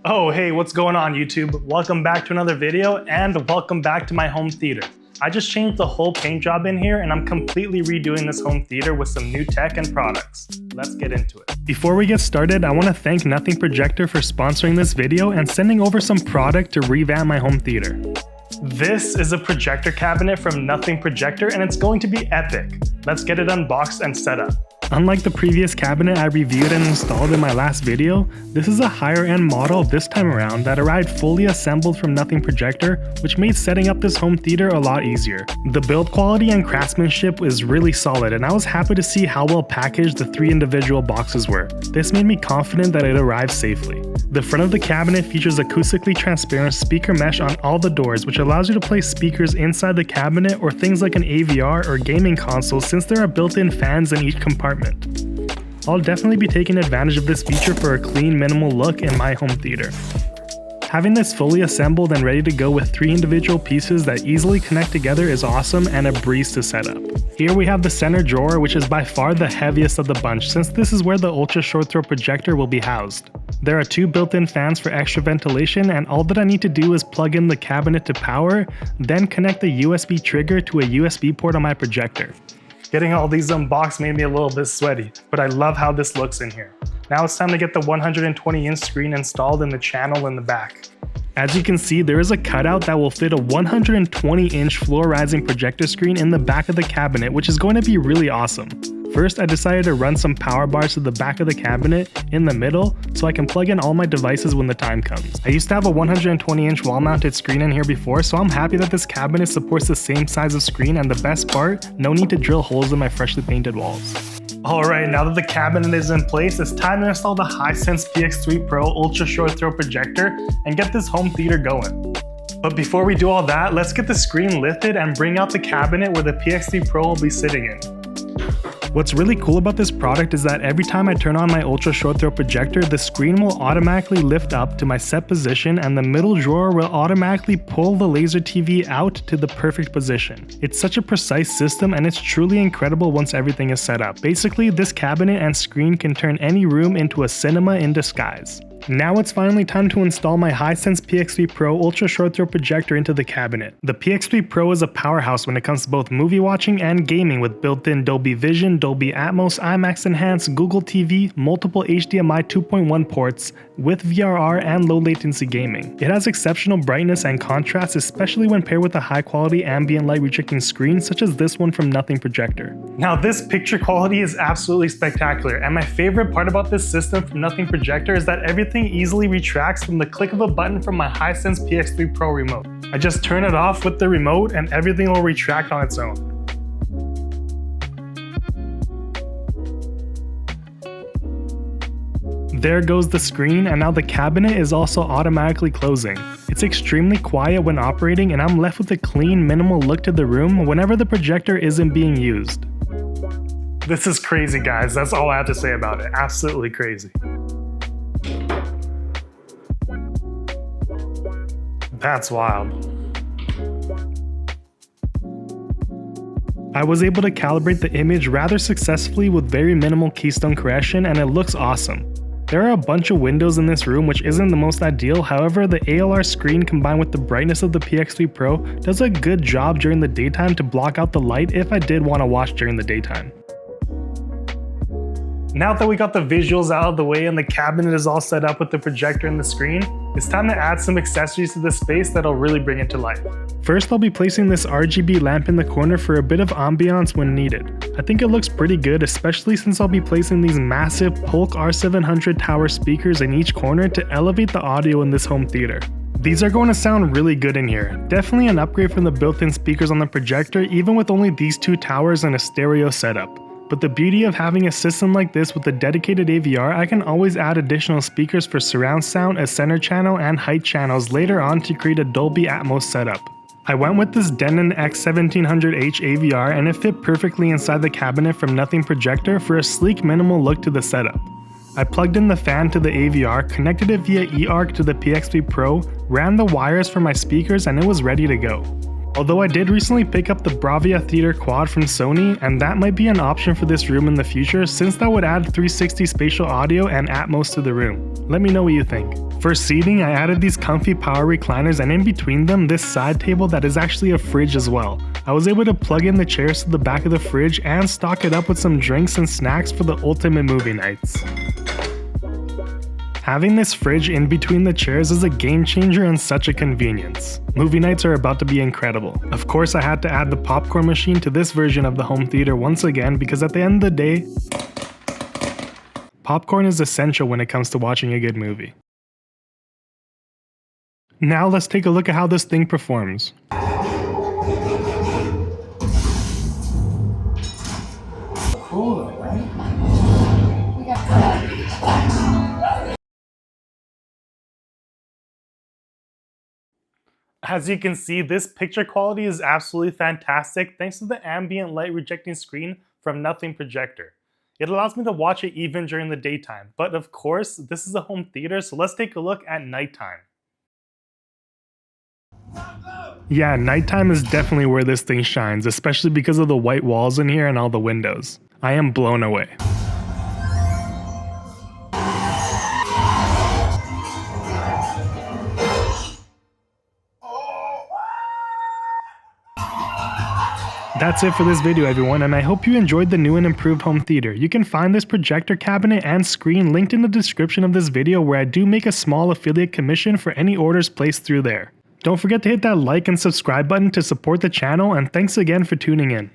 Oh, hey, what's going on YouTube? Welcome back to another video and welcome back to my home theater. I just changed the whole paint job in here and I'm completely redoing this home theater with some new tech and products. Let's get into it. Before we get started, I want to thank Nothing Projector for sponsoring this video and sending over some product to revamp my home theater. This is a projector cabinet from Nothing Projector and it's going to be epic. Let's get it unboxed and set up. Unlike the previous cabinet I reviewed and installed in my last video, this is a higher end model this time around that arrived fully assembled from Nothing Projector, which made setting up this home theater a lot easier. The build quality and craftsmanship is really solid and I was happy to see how well packaged the 3 individual boxes were. This made me confident that it arrived safely. The front of the cabinet features acoustically transparent speaker mesh on all the doors, which allows you to place speakers inside the cabinet or things like an AVR or gaming console since there are built-in fans in each compartment. I'll definitely be taking advantage of this feature for a clean, minimal look in my home theater. Having this fully assembled and ready to go with 3 individual pieces that easily connect together is awesome and a breeze to set up. Here we have the center drawer, which is by far the heaviest of the bunch since this is where the ultra short throw projector will be housed. There are 2 built-in fans for extra ventilation and all that I need to do is plug in the cabinet to power, then connect the USB trigger to a USB port on my projector. Getting all these unboxed made me a little bit sweaty, but I love how this looks in here. Now it's time to get the 120-inch screen installed in the channel in the back. As you can see, there is a cutout that will fit a 120-inch floor rising projector screen in the back of the cabinet, which is going to be really awesome. First, I decided to run some power bars to the back of the cabinet in the middle so I can plug in all my devices when the time comes. I used to have a 120-inch wall-mounted screen in here before, so I'm happy that this cabinet supports the same size of screen, and the best part, no need to drill holes in my freshly painted walls. Alright, now that the cabinet is in place, it's time to install the Hisense PX3 Pro Ultra Short Throw Projector and get this home theater going. But before we do all that, let's get the screen lifted and bring out the cabinet where the PX3 Pro will be sitting in. What's really cool about this product is that every time I turn on my ultra short throw projector, the screen will automatically lift up to my set position and the middle drawer will automatically pull the laser TV out to the perfect position. It's such a precise system and it's truly incredible once everything is set up. Basically, this cabinet and screen can turn any room into a cinema in disguise. Now it's finally time to install my Hisense PX3 Pro Ultra Short Throw Projector into the cabinet. The PX3 Pro is a powerhouse when it comes to both movie watching and gaming with built-in Dolby Vision, Dolby Atmos, IMAX Enhanced, Google TV, multiple HDMI 2.1 ports, with VRR and low latency gaming. It has exceptional brightness and contrast, especially when paired with a high quality ambient light restricting screen such as this one from Nothing Projector. Now this picture quality is absolutely spectacular, and my favorite part about this system from Nothing Projector is that everything easily retracts from the click of a button from my Hisense PX3 Pro remote. I just turn it off with the remote and everything will retract on its own. There goes the screen, and now the cabinet is also automatically closing. It's extremely quiet when operating and I'm left with a clean, minimal look to the room whenever the projector isn't being used. This is crazy, guys. That's all I have to say about it. Absolutely crazy. That's wild. I was able to calibrate the image rather successfully with very minimal keystone correction and it looks awesome. There are a bunch of windows in this room which isn't the most ideal, however the ALR screen combined with the brightness of the PX3 Pro does a good job during the daytime to block out the light if I did want to watch during the daytime. Now that we got the visuals out of the way and the cabinet is all set up with the projector and the screen, it's time to add some accessories to this space that'll really bring it to life. First, I'll be placing this RGB lamp in the corner for a bit of ambiance when needed. I think it looks pretty good, especially since I'll be placing these massive Polk R700 tower speakers in each corner to elevate the audio in this home theater. These are going to sound really good in here. Definitely an upgrade from the built-in speakers on the projector, even with only these 2 towers and a stereo setup. But the beauty of having a system like this with a dedicated AVR, I can always add additional speakers for surround sound, a center channel, and height channels later on to create a Dolby Atmos setup. I went with this Denon X1700H AVR and it fit perfectly inside the cabinet from Nothing Projector for a sleek minimal look to the setup. I plugged in the fan to the AVR, connected it via eARC to the PX3 Pro, ran the wires for my speakers and it was ready to go. Although I did recently pick up the Bravia Theater Quad from Sony, and that might be an option for this room in the future since that would add 360 spatial audio and Atmos to the room. Let me know what you think. For seating, I added these comfy power recliners, and in between them this side table that is actually a fridge as well. I was able to plug in the chairs to the back of the fridge and stock it up with some drinks and snacks for the ultimate movie nights. Having this fridge in between the chairs is a game changer and such a convenience. Movie nights are about to be incredible. Of course, I had to add the popcorn machine to this version of the home theater once again because at the end of the day, popcorn is essential when it comes to watching a good movie. Now let's take a look at how this thing performs. Cool, right? As you can see, this picture quality is absolutely fantastic thanks to the ambient light rejecting screen from UST Projector. It allows me to watch it even during the daytime, but of course, this is a home theater, so let's take a look at nighttime. Yeah, nighttime is definitely where this thing shines, especially because of the white walls in here and all the windows. I am blown away. That's it for this video everyone, and I hope you enjoyed the new and improved home theater. You can find this projector cabinet and screen linked in the description of this video, where I do make a small affiliate commission for any orders placed through there. Don't forget to hit that like and subscribe button to support the channel, and thanks again for tuning in.